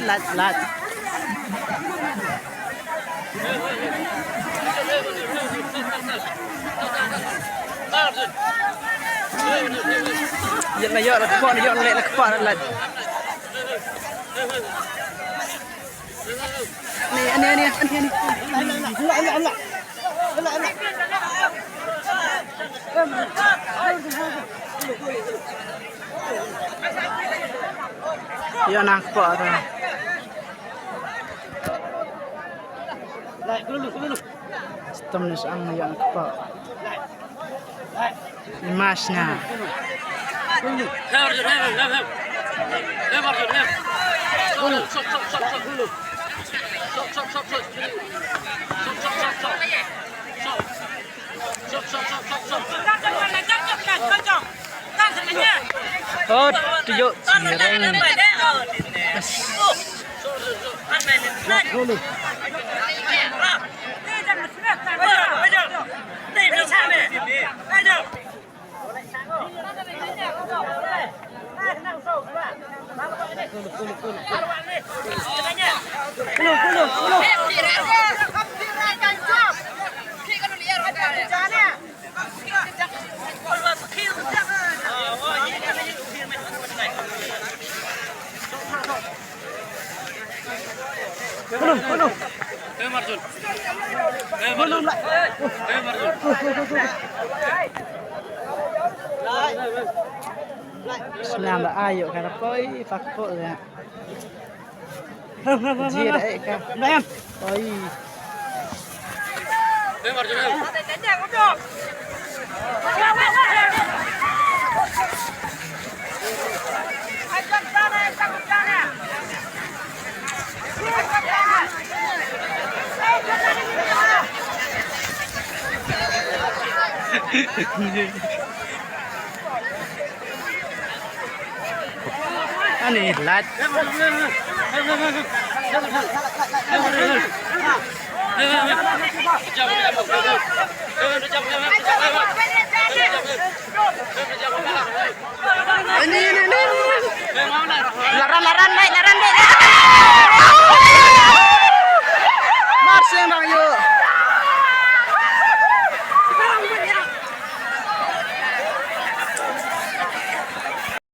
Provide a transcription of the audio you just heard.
lat. Giật này giật là cái bọn này giật lệ là cái bọn này lật. Nè anh đi. Iya nang kepok tu. Sistem ni sang yang kepok. Imasnya. Oh, tujuh cireng. Belum. Marjun. Belum lại. Marjun. Làm là ai vậy? Cái nó coi phạt vợ rồi ạ. Chia đấy cả. Đây em. Ôi. Marjun. Ani lat. Ini. Laran naik.